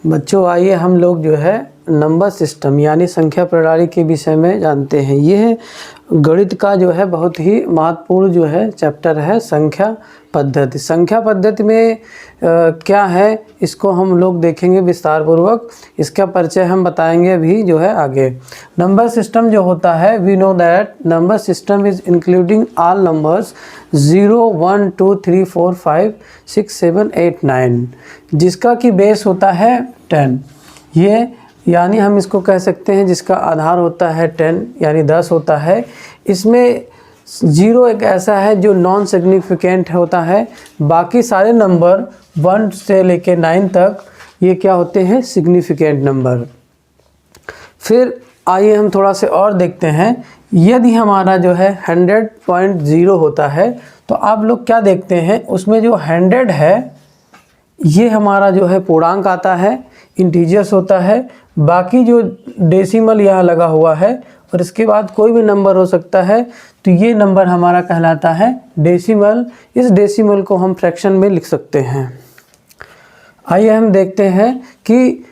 बच्चों आइए हम लोग जो है नंबर सिस्टम यानी संख्या प्रणाली के विषय में जानते हैं। ये गणित का जो है बहुत ही महत्वपूर्ण जो है चैप्टर है संख्या पद्धति। संख्या पद्धति में क्या है इसको हम लोग देखेंगे विस्तार पूर्वक। इसका परिचय हम बताएंगे अभी जो है आगे। नंबर सिस्टम जो होता है we know that number system is including all numbers 0, 1, 2, 3, 4, 5, 6, 7, 8, 9 जिसका कि बेस होता है 10। ये यानी हम इसको कह सकते हैं जिसका आधार होता है 10 यानी 10 होता है। इसमें 0 एक ऐसा है जो नॉन सिग्निफिकेंट होता है। बाकी सारे नंबर 1 से लेके 9 तक ये क्या होते हैं सिग्निफिकेंट नंबर। फिर आइए हम थोड़ा से और देखते हैं। यदि हमारा जो है 100.0 होता है तो आप लोग क्या देखते हैं उसमें जो 100 है ये हमारा जो है पूर्णांक आता है, इंटीजर्स होता है। बाकी जो डेसिमल यहाँ लगा हुआ है और इसके बाद कोई भी नंबर हो सकता है तो ये नंबर हमारा कहलाता है डेसिमल। इस डेसिमल को हम फ्रैक्शन में लिख सकते हैं। आइए हम देखते हैं कि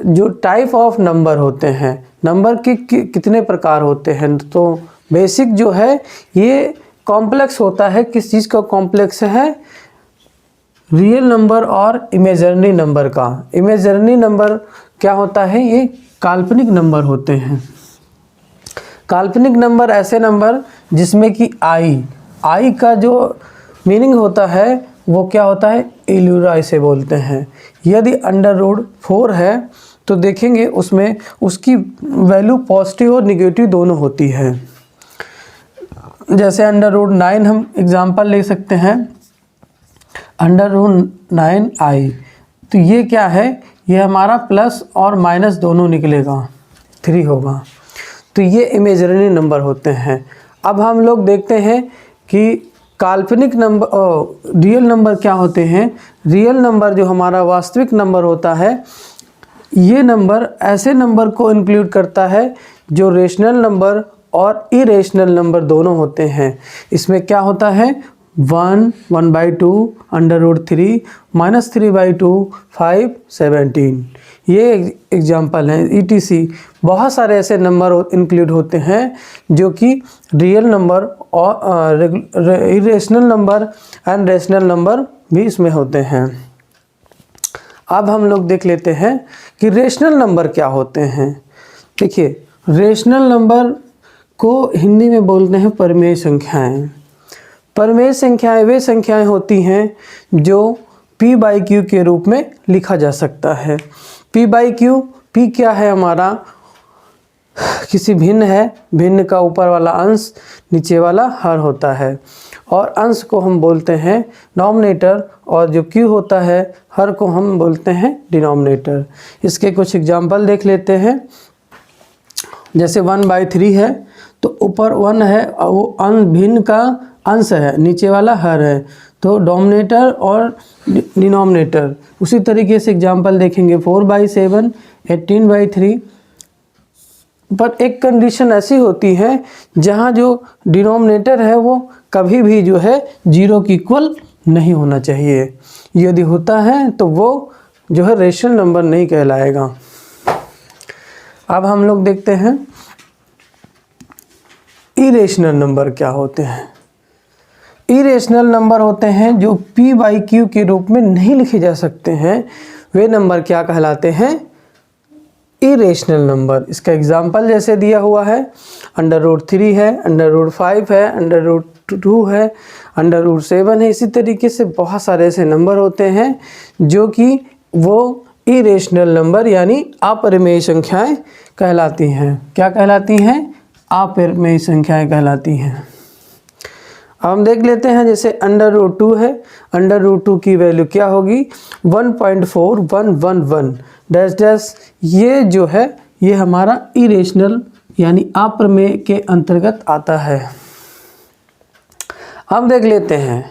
जो टाइप ऑफ नंबर होते हैं, नंबर के कितने प्रकार होते हैं। तो बेसिक जो है ये कॉम्प्लेक्स होता है। किस चीज़ का कॉम्प्लेक्स है? रियल नंबर और इमेजिनरी नंबर का। इमेजिनरी नंबर क्या होता है? ये काल्पनिक नंबर होते हैं। काल्पनिक नंबर ऐसे नंबर जिसमें कि आई का जो मीनिंग होता है वो क्या होता है? इल्यूरा इसे बोलते हैं। यदि √4 है तो देखेंगे उसमें उसकी वैल्यू पॉजिटिव और निगेटिव दोनों होती है। जैसे √9 हम एग्जांपल ले सकते हैं √9i। तो ये क्या है? ये हमारा प्लस और माइनस दोनों निकलेगा, 3 होगा। तो ये इमेजिनरी नंबर होते हैं। अब हम लोग देखते हैं कि काल्पनिक नंबर रियल नंबर क्या होते हैं। रियल नंबर जो हमारा वास्तविक नंबर होता है ये नंबर ऐसे नंबर को इंक्लूड करता है जो रेशनल नंबर और इरेशनल नंबर दोनों होते हैं। इसमें क्या होता है? 1, 1/2, √3, -3/2, 5, 17 ये एग्जाम्पल हैं। ETC बहुत सारे ऐसे नंबर इंक्लूड होते हैं जो कि रियल नंबर और irrational number and rational number भी इसमें होते हैं। अब हम लोग देख लेते हैं कि रेशनल नंबर क्या होते हैं। देखिए रेशनल नंबर को हिंदी में बोलते हैं परिमेय संख्याएं। परिमेय संख्याएं वे संख्याएं होती हैं जो p/q के रूप में लिखा जा सकता है। p/q, p क्या है हमारा? किसी भिन्न है, भिन्न का ऊपर वाला अंश नीचे वाला हर होता है और अंश को हम बोलते हैं नॉमिनेटर और जो q होता है हर को हम बोलते हैं डिनोमिनेटर। इसके कुछ एग्जांपल देख लेते हैं। जैसे 1/3 है तो ऊपर 1 है और वो भिन्न का अंश है, नीचे वाला हर है, तो डोमिनेटर और डिनोमिनेटर। उसी तरीके से एग्जांपल देखेंगे 4/7, 18/3। पर एक कंडीशन ऐसी होती है जहां जो डिनोमिनेटर है वो कभी भी जो है 0 के इक्वल नहीं होना चाहिए। यदि होता है तो वो जो है रेशनल नंबर नहीं कहलाएगा। अब हम लोग देखते हैं इरेशनल नंबर क्या होते हैं। इरेशनल नंबर होते हैं जो p/q के रूप में नहीं लिखे जा सकते हैं। वे नंबर क्या कहलाते हैं? Irrational number. इसका एग्जांपल जैसे दिया हुआ है √3 है, √5 है, √2 है, √7 है। इसी तरीके से बहुत सारे ऐसे नंबर होते हैं जो कि वो इरेशनल नंबर यानी अपरिमेय संख्याएं कहलाती हैं। क्या कहलाती हैं? अपरिमेय संख्याएं कहलाती हैं। अब हम देख लेते हैं जैसे √2 है, √2 की वैल्यू क्या होगी? 1.4111 डैश डैश। ये जो है ये हमारा इरेशनल यानी अप्रमेय के अंतर्गत आता है। अब देख लेते हैं।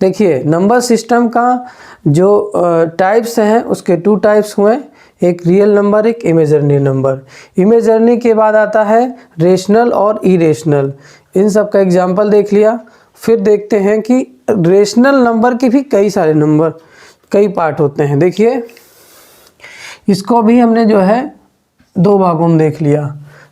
देखिए नंबर सिस्टम का जो टाइप्स हैं उसके 2 टाइप्स हुए, एक रियल नंबर, एक इमेजिनरी नंबर। इमेजिनरी के बाद आता है रेशनल और इरेशनल। इन सब का एग्जांपल देख लिया। फिर देखते हैं कि रेशनल नंबर के भी कई सारे नंबर, कई पार्ट होते हैं। देखिए इसको भी हमने जो है दो भागों में देख लिया।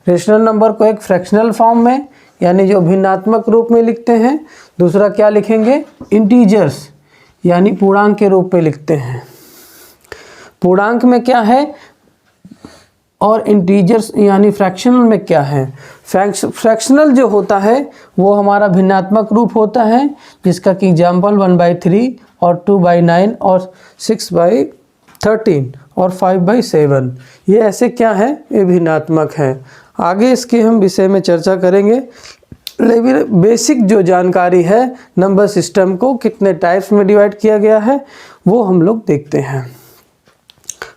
रेशनल नंबर को एक फ्रैक्शनल फॉर्म में यानी जो भिन्नात्मक रूप में लिखते हैं, दूसरा क्या लिखेंगे, इंटीजर्स यानी पूर्णांक के रूप में लिखते हैं। पूर्णांक में क्या है और इंटीजर्स यानी फ्रैक्शनल में क्या है। फ्रैक्शनल जो होता है वो हमारा भिन्नात्मक रूप होता है, जिसका कि एग्जाम्पल 1/3 और 2/9 और 6/13 और 5/7, ये ऐसे क्या है, ये भिन्नात्मक है। आगे इसके हम विषय में चर्चा करेंगे, लेकिन बेसिक जो जानकारी है नंबर सिस्टम को कितने टाइप्स में डिवाइड किया गया है वो हम लोग देखते हैं।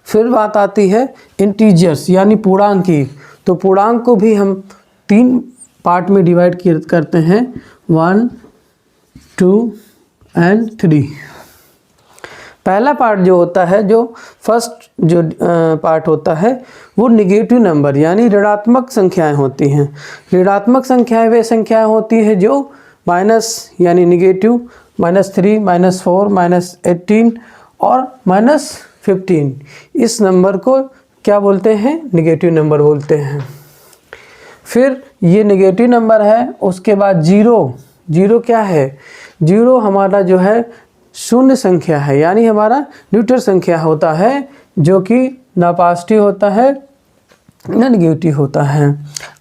फिर बात आती है इंटीजर्स यानी पूर्णांक की। तो पूर्णांक को भी हम 3 पार्ट में डिवाइड करते हैं, 1, 2 एंड 3। पहला पार्ट जो होता है, जो फर्स्ट जो पार्ट होता है वो निगेटिव नंबर यानी ऋणात्मक संख्याएं होती हैं। ऋणात्मक संख्याएं वे संख्याएं होती हैं जो माइनस यानी निगेटिव -3, -4, -18 और -15, इस नंबर को क्या बोलते हैं, निगेटिव नंबर बोलते हैं। फिर ये निगेटिव नंबर है, उसके बाद जीरो क्या है, जीरो हमारा जो है शून्य संख्या है, यानी हमारा न्यूट्रल संख्या होता है, जो कि ना पॉजिटिव होता है ना निगेटिव होता है।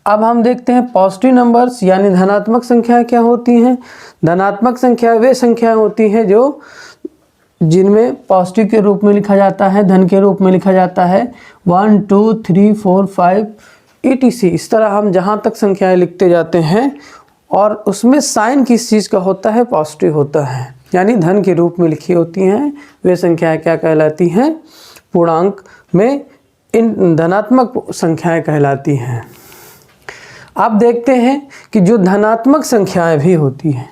अब हम देखते हैं पॉजिटिव नंबर्स यानी धनात्मक संख्याएं क्या होती हैं। धनात्मक संख्या वे संख्याएं होती हैं जो जिनमें पॉजिटिव के रूप में लिखा जाता है, धन के रूप में लिखा जाता है, 1, 2, 3, 4, 5 etc। इस तरह हम जहाँ तक संख्याएं लिखते जाते हैं और उसमें साइन किस चीज़ का होता है, पॉजिटिव होता है, यानी धन के रूप में लिखी होती हैं, वे संख्याएं क्या कहलाती हैं, पूर्णांक में इन धनात्मक संख्याएं कहलाती हैं। अब देखते हैं कि जो धनात्मक संख्याएं भी होती हैं,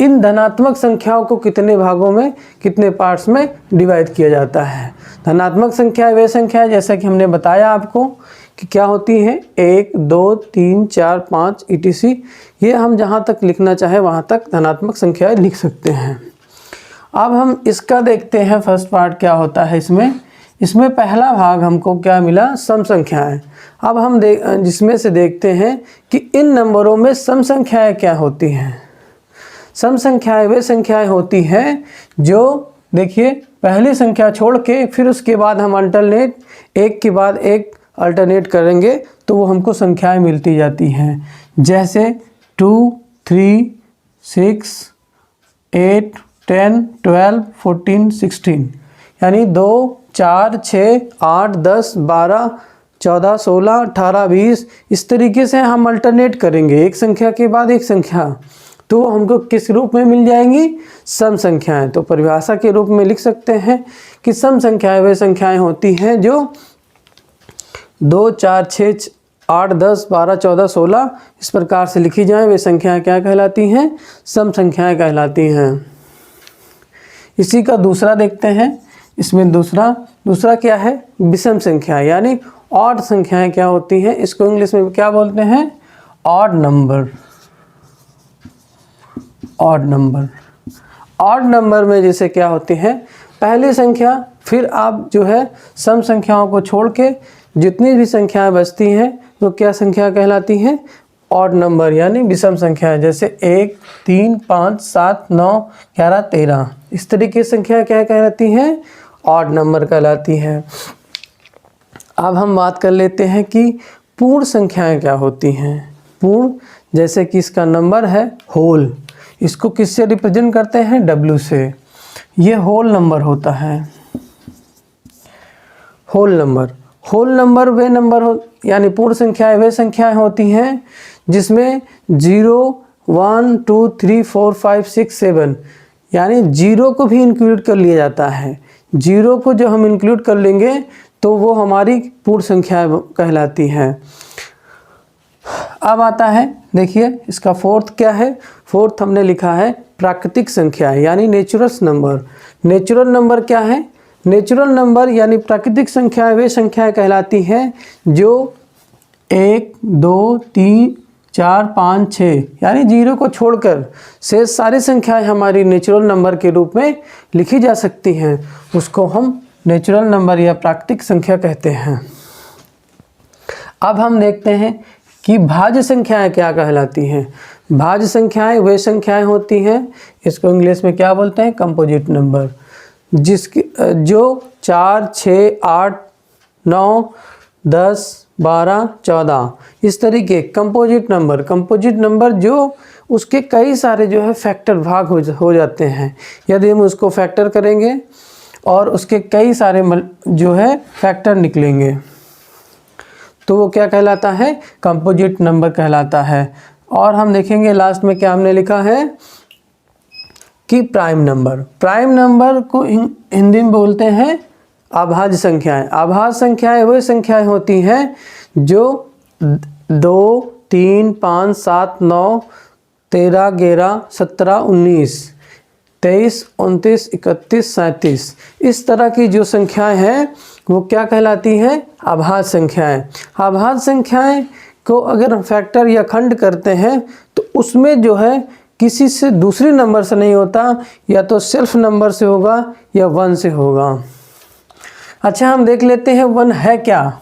इन धनात्मक संख्याओं को कितने भागों में, कितने पार्ट्स में डिवाइड किया जाता है। धनात्मक संख्याएं वे संख्याएं जैसा कि हमने बताया आपको कि क्या होती हैं, 1, 2, 3, 4, 5 etc। ये हम जहाँ तक लिखना चाहे वहाँ तक धनात्मक संख्याएं लिख सकते हैं। अब हम इसका देखते हैं फर्स्ट पार्ट क्या होता है। इसमें पहला भाग हमको क्या मिला, सम संख्याएं। अब हम जिसमें से देखते हैं कि इन नंबरों में सम संख्याएं क्या होती हैं। सम संख्याएं वे संख्याएं होती हैं जो, देखिए, पहली संख्या छोड़ के फिर उसके बाद हम अल्टरनेट एक के बाद एक अल्टरनेट करेंगे तो वो हमको संख्याएं मिलती जाती हैं। जैसे 2, 3, 6, 8, 10, 12, 14, 16, यानी 2, 4, 6, 8, 10, 12, 14, 16, 18, 20, इस तरीके से हम अल्टरनेट करेंगे एक संख्या के बाद एक संख्या, तो हमको किस रूप में मिल जाएंगी, सम संख्याएं। तो परिभाषा के रूप में लिख सकते हैं कि सम संख्याएं वे संख्याएं होती हैं जो 2, 4, 6, 8, 10, 12, 14, 16 इस प्रकार से लिखी जाएं, वे संख्याएं क्या कहलाती हैं, सम संख्याएं कहलाती हैं। इसी का दूसरा देखते हैं। इसमें दूसरा क्या है, विषम संख्या यानी ऑड संख्याएं क्या होती हैं, इसको इंग्लिश में क्या बोलते हैं, ऑड नंबर। ऑड नंबर में जैसे क्या होती है, पहली संख्या, फिर आप जो है सम संख्याओं को छोड़ के जितनी भी संख्याएं बचती हैं वो क्या संख्या कहलाती हैं, ऑड नंबर यानी विषम संख्याएं। जैसे 1, 3, 5, 7, 9, 11, 13 इस तरीके की संख्या क्या कहलाती हैं, ऑड नंबर कहलाती हैं। अब हम बात कर लेते हैं कि पूर्ण संख्याएं क्या होती हैं। पूर्ण, जैसे कि इसका नंबर है होल, इसको किससे रिप्रेजेंट करते हैं, W से। ये होल नंबर होता है। होल नंबर वे नंबर यानी पूर्ण संख्याएं वे संख्याएं होती हैं जिसमें 0, 1, 2, 3, 4, 5, 6, 7 यानी 0 को भी इंक्लूड कर लिया जाता है। 0 को जो हम इंक्लूड कर लेंगे तो वो हमारी पूर्ण संख्याएं कहलाती हैं। अब आता है, देखिए इसका फोर्थ क्या है, फोर्थ हमने लिखा है प्राकृतिक संख्या यानी नेचुरल नंबर। नेचुरल नंबर क्या है, नेचुरल नंबर यानी प्राकृतिक संख्याएं वे संख्याएं कहलाती हैं जो 1, 2, 3, 4, 5, 6 यानी 0 को छोड़कर शेष सारी संख्याएं हमारी नेचुरल नंबर के रूप में लिखी जा सकती हैं, उसको हम नेचुरल नंबर या प्राकृतिक संख्या कहते हैं। अब हम देखते हैं कि भाज्य संख्याएं क्या कहलाती हैं। भाज्य संख्याएं वे संख्याएं होती हैं, इसको इंग्लिश में क्या बोलते हैं, कंपोजिट नंबर, जिसकी जो 4, 6, 8, 9, 10, 12, 14 इस तरीके कंपोजिट नंबर जो उसके कई सारे जो है फैक्टर भाग हो जाते हैं। यदि हम उसको फैक्टर करेंगे और उसके कई सारे जो है फैक्टर निकलेंगे तो वो क्या कहलाता है, कंपोजिट नंबर कहलाता है। और हम देखेंगे लास्ट में क्या हमने लिखा है कि प्राइम नंबर को हिंदी में बोलते हैं अभाज्य संख्याएं। अभाज्य संख्याएं वही संख्याएं होती हैं जो 2, 3, 5, 7, 9, 13, 11, 17, 19, 23, 29, 31, 37 इस तरह की जो संख्याएं हैं वो क्या कहलाती हैं, अभाज्य संख्याएं। अभाज्य संख्याएं को अगर हम फैक्टर या खंड करते हैं तो उसमें जो है किसी से दूसरे नंबर से नहीं होता, या तो सेल्फ नंबर से होगा या 1 से होगा। अच्छा, हम देख लेते हैं 1 है क्या।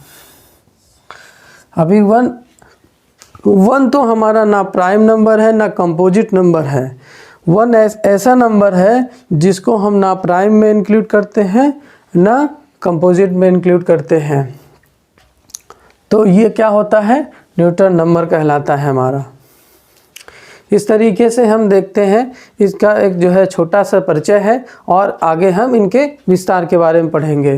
अभी 1 तो हमारा ना प्राइम नंबर है ना कंपोजिट नंबर है। 1 ऐसा नंबर है जिसको हम ना प्राइम में इंक्लूड करते हैं ना कंपोजिट में इंक्लूड करते हैं, तो ये क्या होता है, न्यूटन नंबर कहलाता है हमारा। इस तरीके से हम देखते हैं, इसका एक जो है छोटा सा परिचय है और आगे हम इनके विस्तार के बारे में पढ़ेंगे।